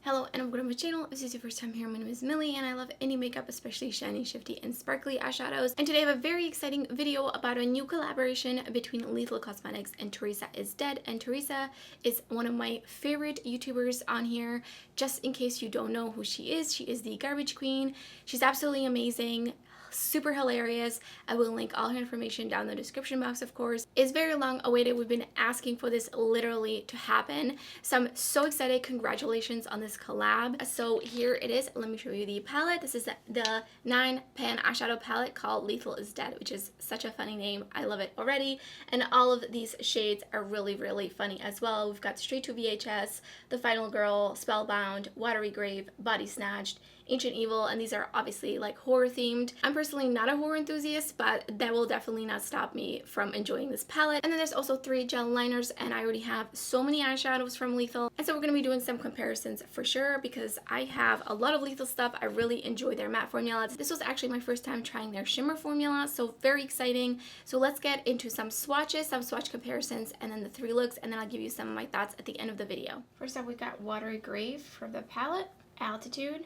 Hello and welcome to my channel. If this is your first time here, my name is Millie and I love indie makeup, especially shiny, shifty, and sparkly eyeshadows. And today I have a very exciting video about a new collaboration between Lethal Cosmetics and Theresa is Dead. And Theresa is one of my favorite YouTubers on here. Just in case you don't know who she is the garbage queen. She's absolutely amazing. Super hilarious. I will link all her information down in the description box, of course. It's very long awaited. We've been asking for this literally to happen. So I'm so excited. Congratulations on this collab. So here it is. Let me show you the palette. This is the 9-pan eyeshadow palette called Lethal is Dead, which is such a funny name. I love it already. And all of these shades are really, really funny as well. We've got Straight to VHS, The Final Girl, Spellbound, Watery Grave, Body Snatched, Ancient Evil, and these are obviously like horror themed. I'm personally not a horror enthusiast, but that will definitely not stop me from enjoying this palette. And then there's also 3 gel liners, and I already have so many eyeshadows from Lethal. And so we're going to be doing some comparisons for sure because I have a lot of Lethal stuff. I really enjoy their matte formulas. This was actually my first time trying their shimmer formula, so very exciting. So let's get into some swatches, some swatch comparisons, and then the 3 looks, and then I'll give you some of my thoughts at the end of the video. First up, we got Watery Grave for the palette, Altitude,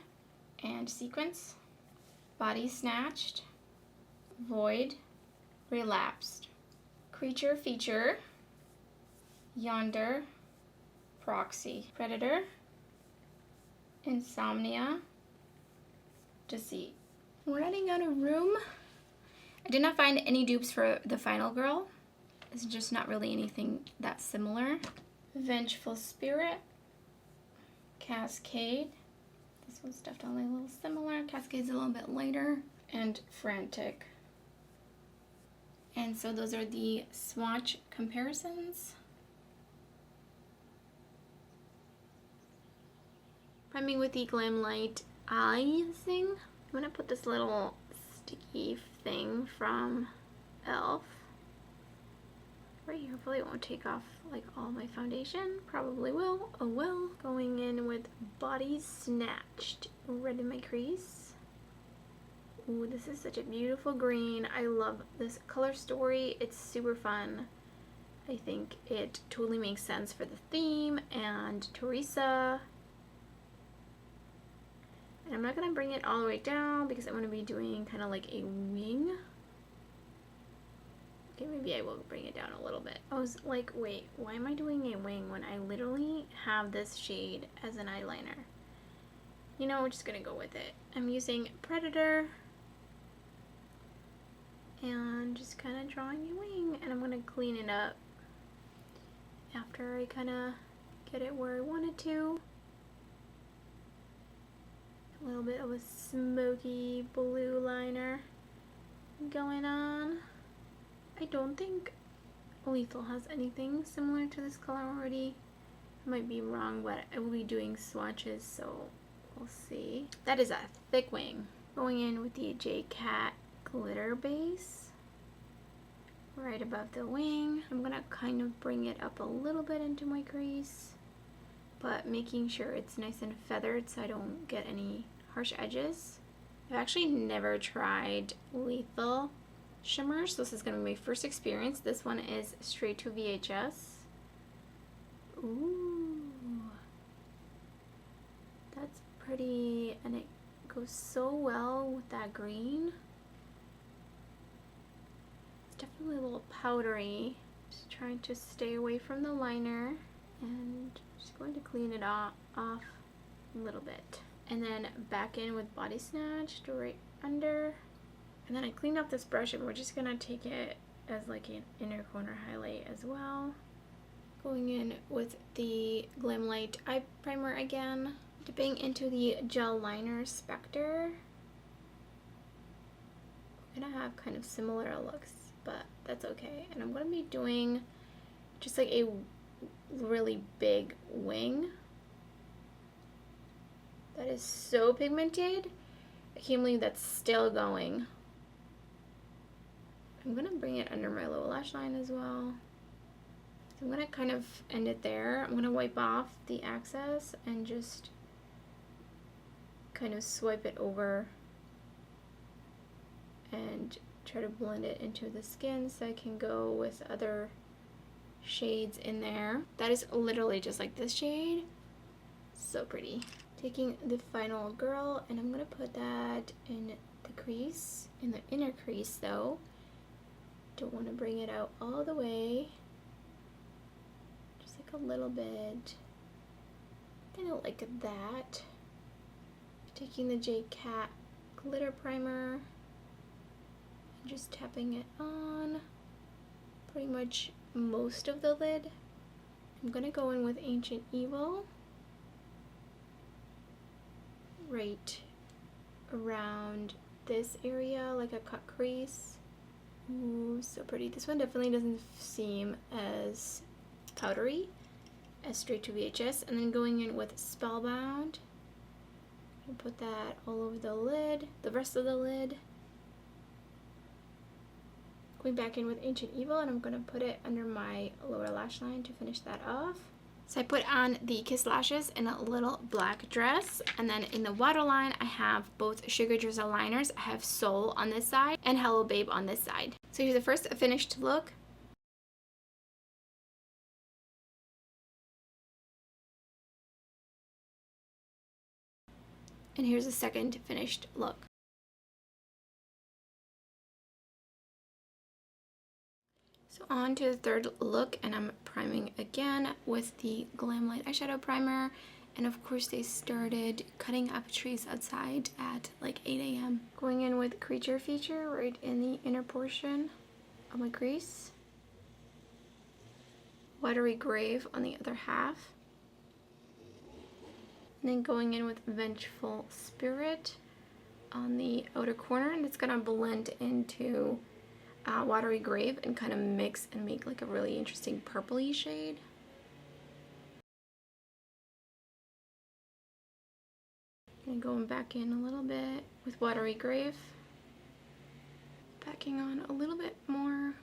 and Sequence, Body Snatched, Void, Relapsed, Creature Feature, Yonder, Proxy, Predator, Insomnia, Deceit. We're running out of room. I did not find any dupes for The Final Girl. It's just not really anything that similar. Vengeful Spirit, Cascade. This one's definitely a little similar. Cascade's a little bit lighter. And Frantic. And so those are the swatch comparisons. Priming with the Glam Light icing. I'm going to put this little sticky thing from e.l.f. right here. Hopefully it won't take off like all my foundation. Probably will. Oh well. Going in with Body Snatched. Red in my crease. Ooh, this is such a beautiful green. I love this color story. It's super fun. I think it totally makes sense for the theme and Theresa. And I'm not going to bring it all the way down because I'm going to be doing kind of like a wing. Okay, maybe I will bring it down a little bit. I was like, wait, why am I doing a wing when I literally have this shade as an eyeliner? You know, we're just gonna go with it. I'm using Predator and just kind of drawing a wing, and I'm gonna clean it up after I kind of get it where I want it to. A little bit of a smoky blue liner going on. I don't think Lethal has anything similar to this color already. I might be wrong, but I will be doing swatches, so we'll see. That is a thick wing. Going in with the J Cat glitter base right above the wing. I'm gonna kind of bring it up a little bit into my crease, but making sure it's nice and feathered so I don't get any harsh edges. I've actually never tried Lethal shimmers. This is going to be my first experience. This one is Straight to VHS. Ooh, that's pretty, and it goes so well with that green. It's definitely a little powdery. Just trying to stay away from the liner and just going to clean it off a little bit. And then back in with Body Snatched right under. And then I cleaned up this brush and we're just gonna take it as like an inner corner highlight as well. Going in with the Glam Light eye primer again. Dipping into the gel liner Spectre. We're gonna have kind of similar looks, but that's okay. And I'm gonna be doing just like a really big wing. That is so pigmented. I can't believe that's still going. I'm gonna bring it under my lower lash line as well. So I'm gonna kind of end it there. I'm gonna wipe off the excess and just kind of swipe it over and try to blend it into the skin so I can go with other shades in there. That is literally just like this shade. So pretty. Taking the final girl, and I'm gonna put that in the crease, in the inner crease though. Don't want to bring it out all the way. Just like a little bit. Kind of like that. Taking the J Cat glitter primer and just tapping it on pretty much most of the lid. I'm gonna go in with Ancient Evil right around this area, like a cut crease. Ooh, so pretty. This one definitely doesn't seem as powdery as Straight to VHS. And then going in with Spellbound. And put that all over the lid, the rest of the lid. Going back in with Ancient Evil, and I'm going to put it under my lower lash line to finish that off. So I put on the Kiss Lashes in a little black dress, and then in the waterline I have both Sugar Drizzle liners. I have Soul on this side and Hello Babe on this side. So here's the first finished look. And here's the second finished look. So on to the third look, and I'm priming again with the Glam Light eyeshadow primer. And of course they started cutting up trees outside at like 8 a.m. Going in with Creature Feature right in the inner portion of my crease. Watery Grave on the other half. And then going in with Vengeful Spirit on the outer corner, and it's gonna blend into Watery Grave and kind of mix and make like a really interesting purpley shade. And going back in a little bit with Watery Grave. Backing on a little bit more.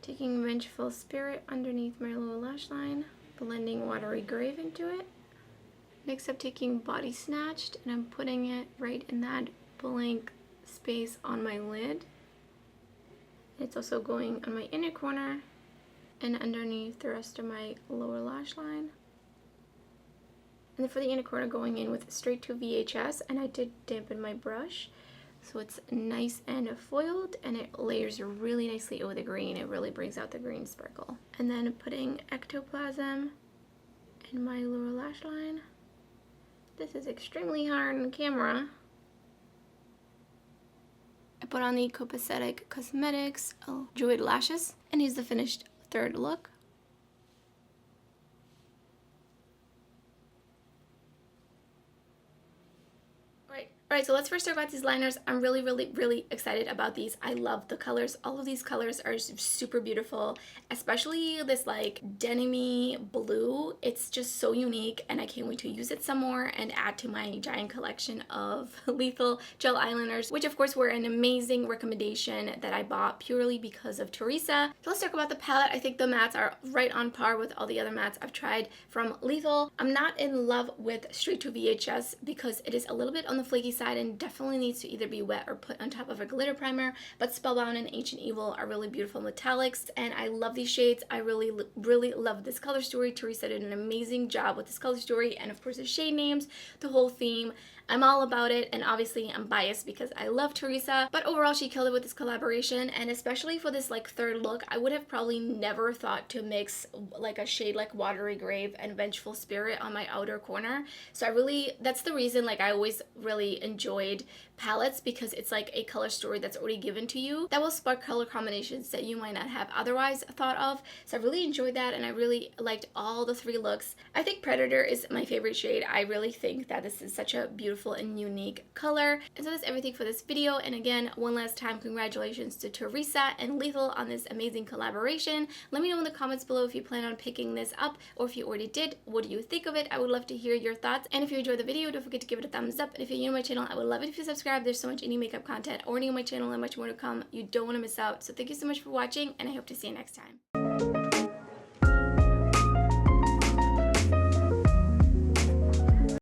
Taking Vengeful Spirit underneath my lower lash line, blending Watery Grave into it. Next up, taking Body Snatched, and I'm putting it right in that blank space on my lid. It's also going on my inner corner and underneath the rest of my lower lash line. And then for the inner corner, going in with Straight to VHS, and I did dampen my brush. So it's nice and foiled, and it layers really nicely over the green. It really brings out the green sparkle. And then putting Ectoplasm in my lower lash line. This is extremely hard on camera. I put on the Copacetic Cosmetics Druid Lashes, and here's the finished third look. Alright, so let's first talk about these liners. I'm really excited about these. I love the colors. All of these colors are super beautiful, especially this like denim-y blue. It's just so unique, and I can't wait to use it some more and add to my giant collection of Lethal gel eyeliners, which of course were an amazing recommendation that I bought purely because of Theresa. So let's talk about the palette. I think the mattes are right on par with all the other mattes I've tried from Lethal. I'm not in love with Straight to VHS because it is a little bit on the flaky side and definitely needs to either be wet or put on top of a glitter primer, but Spellbound and Ancient Evil are really beautiful metallics, and I love these shades. I really love this color story. Theresa did an amazing job with this color story, and of course the shade names, the whole theme. I'm all about it, and obviously I'm biased because I love Theresa, but overall she killed it with this collaboration, and especially for this like third look, I would have probably never thought to mix like a shade like Watery Grave and Vengeful Spirit on my outer corner. So that's the reason like I always really enjoyed palettes, because it's like a color story that's already given to you that will spark color combinations that you might not have otherwise thought of. So I really enjoyed that, and I really liked all the three looks. I think Predator is my favorite shade. I really think that this is such a beautiful and unique color. And so that's everything for this video, and again, one last time, congratulations to Theresa and Lethal on this amazing collaboration. Let me know in the comments below if you plan on picking this up, or if you already did, what do you think of it? I would love to hear your thoughts, and if you enjoyed the video, don't forget to give it a thumbs up, and if you're new to my channel, I would love it if you subscribe. There's so much indie makeup content already on my channel and much more to come. You don't want to miss out. So thank you so much for watching, and I hope to see you next time.